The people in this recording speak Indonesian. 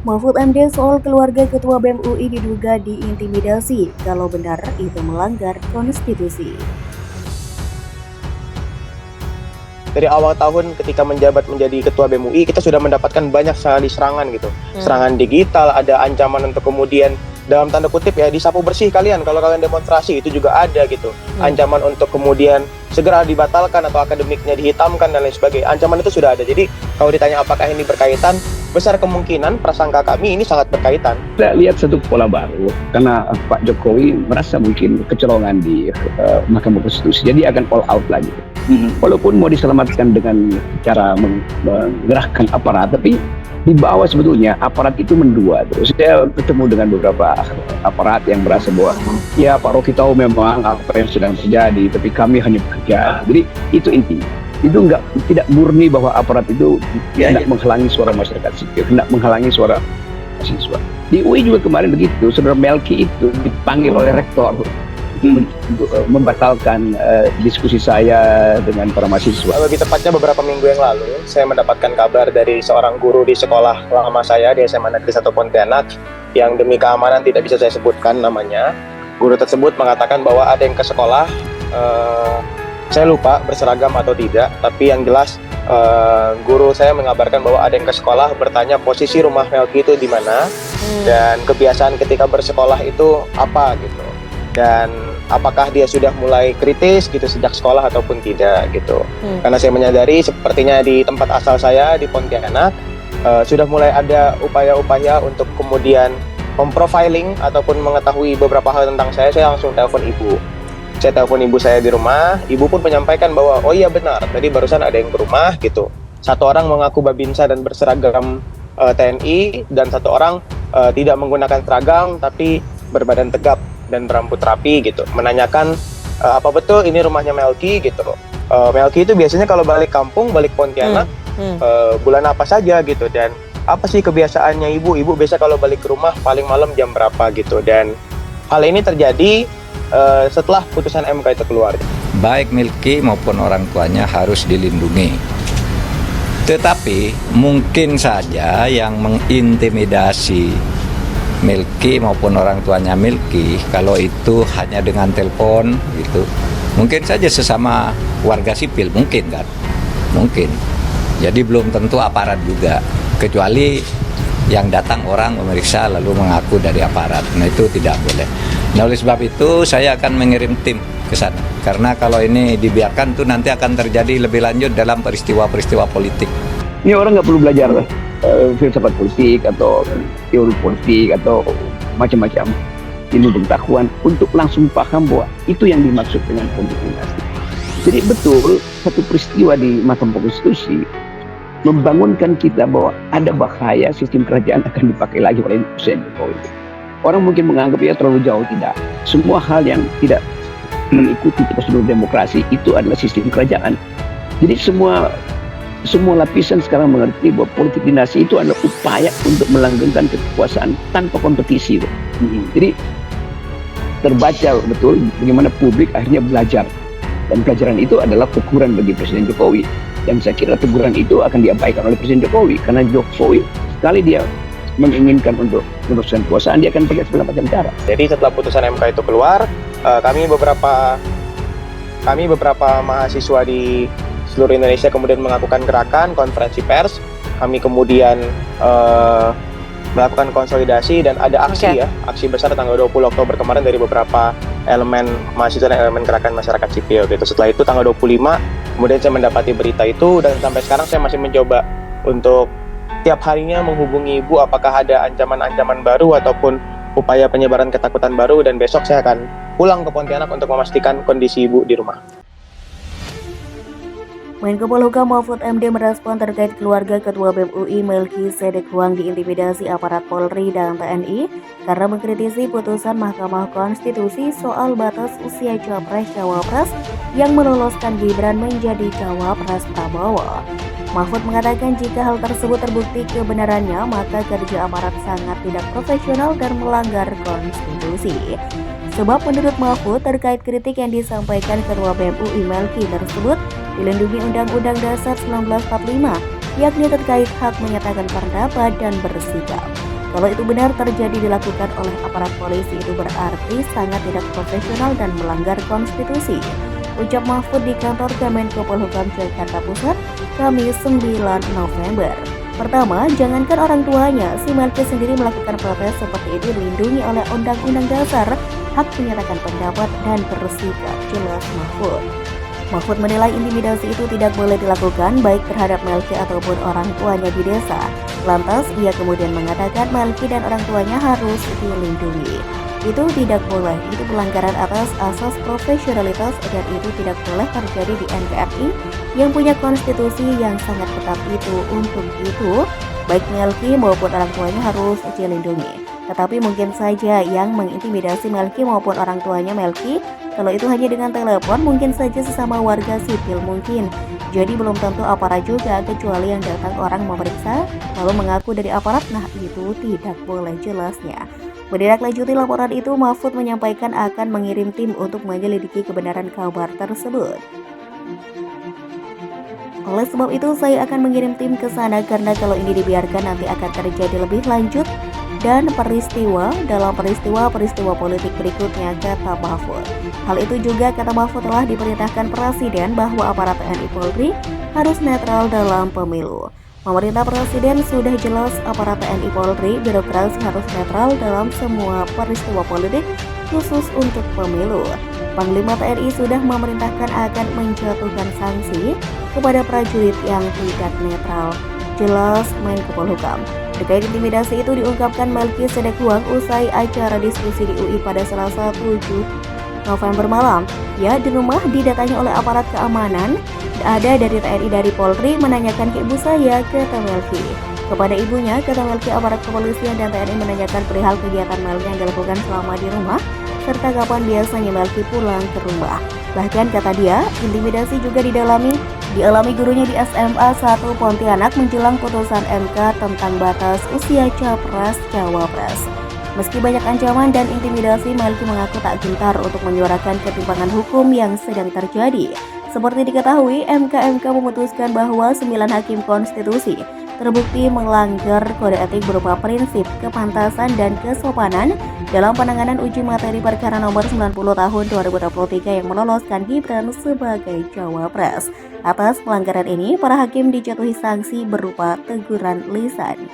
Mahfud MD soal keluarga Ketua BEM UI diduga diintimidasi kalau benar itu melanggar konstitusi. Dari awal tahun ketika menjabat menjadi Ketua BEM UI, kita sudah mendapatkan banyak sekali serangan gitu. Serangan digital, ada ancaman untuk kemudian dalam tanda kutip ya disapu bersih kalian kalau kalian demonstrasi, itu juga ada gitu. Ancaman untuk kemudian segera dibatalkan atau akademiknya dihitamkan dan lain sebagainya. Ancaman itu sudah ada. Jadi kalau ditanya apakah ini berkaitan, besar kemungkinan prasangka kami ini sangat berkaitan. Kita lihat satu pola baru karena Pak Jokowi merasa mungkin kecolongan di Mahkamah Konstitusi, jadi akan all out lagi. Walaupun mau diselamatkan dengan cara menggerakkan aparat, tapi di bawah sebetulnya aparat itu mendua. Terus saya bertemu dengan beberapa aparat yang merasa bahwa ya Pak Rocky tahu memang apa yang sedang terjadi, tapi kami hanya bekerja. Jadi itu intinya. Itu tidak murni bahwa aparat itu hendak menghalangi suara masyarakat sipil, hendak menghalangi suara mahasiswa. Di UI juga kemarin begitu, saudara Melki itu dipanggil oleh rektor untuk membatalkan diskusi saya dengan para mahasiswa. Lebih tepatnya beberapa minggu yang lalu, saya mendapatkan kabar dari seorang guru di sekolah lama saya di SMA Negeri 1 Pontianak yang demi keamanan tidak bisa saya sebutkan namanya. Guru tersebut mengatakan bahwa ada yang ke sekolah, saya lupa berseragam atau tidak, tapi yang jelas guru saya mengabarkan bahwa ada yang ke sekolah bertanya posisi rumah Melki itu di mana dan kebiasaan ketika bersekolah itu apa gitu. Dan apakah dia sudah mulai kritis gitu sejak sekolah ataupun tidak gitu. Karena saya menyadari sepertinya di tempat asal saya di Pontianak sudah mulai ada upaya-upaya untuk kemudian memprofiling ataupun mengetahui beberapa hal tentang saya langsung telepon ibu. Saya telepon ibu saya di rumah, ibu pun menyampaikan bahwa oh iya benar, tadi barusan ada yang ke rumah gitu. Satu orang mengaku Babinsa dan berseragam TNI dan satu orang tidak menggunakan seragam tapi berbadan tegap dan berambut rapi gitu, menanyakan apa betul ini rumahnya Melki gitu. Melki itu biasanya kalau balik kampung, balik Pontianak bulan apa saja gitu, dan apa sih kebiasaannya ibu biasa kalau balik ke rumah paling malam jam berapa gitu. Dan hal ini terjadi setelah putusan MK itu keluar. Baik Melki maupun orang tuanya harus dilindungi. Tetapi mungkin saja yang mengintimidasi Melki maupun orang tuanya Melki, kalau itu hanya dengan telepon gitu, mungkin saja sesama warga sipil, mungkin kan, mungkin. Jadi belum tentu aparat juga, kecuali yang datang orang memeriksa lalu mengaku dari aparat. Nah itu tidak boleh. Nah oleh sebab itu saya akan mengirim tim ke sana, karena kalau ini dibiarkan tuh nanti akan terjadi lebih lanjut dalam peristiwa-peristiwa politik. Ini orang nggak perlu belajar filsafat politik atau teori politik atau macam-macam ilmu pengetahuan untuk langsung paham bahwa itu yang dimaksud dengan politik dinasti. Jadi betul satu peristiwa di Mahkamah Konstitusi membangunkan kita bahwa ada bahaya sistem kerajaan akan dipakai lagi oleh Presiden Jokowi. Orang mungkin menganggap ya terlalu jauh, tidak. Semua hal yang tidak mengikuti prosedur demokrasi itu adalah sistem kerajaan. Jadi semua lapisan sekarang mengerti bahwa politik dinasti itu adalah upaya untuk melanggengkan kekuasaan tanpa kompetisi. Jadi terbaca betul bagaimana publik akhirnya belajar, dan pelajaran itu adalah ukuran bagi Presiden Jokowi, dan saya kira teguran itu akan diabaikan oleh Presiden Jokowi karena Jokowi sekali dia menginginkan untuk meneruskan kekuasaan dia akan pakai segala macam cara. Jadi setelah putusan MK itu keluar, kami beberapa mahasiswa di seluruh Indonesia kemudian melakukan gerakan, konferensi pers. Kami kemudian melakukan konsolidasi dan ada aksi aksi besar tanggal 20 Oktober kemarin dari beberapa elemen mahasiswa dan elemen gerakan masyarakat sipil gitu. Setelah itu tanggal 25 kemudian saya mendapati berita itu, dan sampai sekarang saya masih mencoba untuk tiap harinya menghubungi ibu apakah ada ancaman-ancaman baru ataupun upaya penyebaran ketakutan baru, dan besok saya akan pulang ke Pontianak untuk memastikan kondisi ibu di rumah. Menko Polhukam Mahfud MD merespon terkait keluarga Ketua BEM UI Melki Sedekuang diintimidasi aparat Polri dan TNI karena mengkritisi putusan Mahkamah Konstitusi soal batas usia Capres-Cawapres yang meloloskan Gibran menjadi Cawapres Prabowo. Mahfud mengatakan jika hal tersebut terbukti kebenarannya, maka kerja aparat sangat tidak profesional dan melanggar konstitusi. Sebab menurut Mahfud terkait kritik yang disampaikan Ketua BEM UI Melki tersebut dilindungi Undang-Undang Dasar 1945, yakni terkait hak menyatakan pendapat dan bersikap. Kalau itu benar terjadi dilakukan oleh aparat polisi, itu berarti sangat tidak profesional dan melanggar konstitusi. Ucap Mahfud di kantor Kemenko Polhukam Jakarta Pusat, Kamis 9 November. Pertama, jangankan orang tuanya, si Melki sendiri melakukan protes seperti itu dilindungi oleh Undang-Undang Dasar, hak menyatakan pendapat dan bersikap, jelas Mahfud. Mahfud menilai intimidasi itu tidak boleh dilakukan baik terhadap Melki ataupun orang tuanya di desa. Lantas, ia kemudian mengatakan Melki dan orang tuanya harus dilindungi. Itu tidak boleh, itu pelanggaran atas asas profesionalitas dan itu tidak boleh terjadi di NKRI yang punya konstitusi yang sangat ketat itu. Untuk itu, baik Melki maupun orang tuanya harus dilindungi. Tetapi mungkin saja yang mengintimidasi Melki maupun orang tuanya Melki, kalau itu hanya dengan telepon, mungkin saja sesama warga sipil mungkin. Jadi belum tentu aparat juga, kecuali yang datang orang memeriksa lalu mengaku dari aparat, nah itu tidak boleh jelasnya. Menindaklanjuti laporan itu, Mahfud menyampaikan akan mengirim tim untuk menyelidiki kebenaran kabar tersebut. Oleh sebab itu, saya akan mengirim tim ke sana karena kalau ini dibiarkan nanti akan terjadi lebih lanjut dan dalam peristiwa politik berikutnya, kata Mahfud. Hal itu juga, kata Mahfud, telah diperintahkan Presiden bahwa aparat TNI Polri harus netral dalam pemilu. Pemerintah Presiden sudah jelas aparat TNI Polri birokrasi harus netral dalam semua peristiwa politik khusus untuk pemilu. Panglima TNI sudah memerintahkan akan menjatuhkan sanksi kepada prajurit yang tidak netral, jelas Menko Polhukam. Terkait intimidasi itu diungkapkan Melki Sedekuang usai acara diskusi di UI pada Selasa 7 November malam. Ya, di rumah didatangi oleh aparat keamanan. Ada dari TNI dari Polri menanyakan ke ibu saya, kata Melki. Kepada ibunya, kata Melki, aparat kepolisian dan TNI menanyakan perihal kegiatan Melki yang dilakukan selama di rumah, serta kapan biasanya Melki pulang ke rumah. Bahkan kata dia, intimidasi juga dialami gurunya di SMA 1 Pontianak menjelang putusan MK tentang batas usia Capres-Cawapres. Meski banyak ancaman dan intimidasi, Melki mengaku tak gentar untuk menyuarakan ketimpangan hukum yang sedang terjadi. Seperti diketahui, MK memutuskan bahwa 9 hakim konstitusi terbukti melanggar kode etik berupa prinsip kepantasan dan kesopanan dalam penanganan uji materi perkara nomor 90 tahun 2023 yang meloloskan Gibran sebagai cawapres. Atas pelanggaran ini, para hakim dijatuhi sanksi berupa teguran lisan.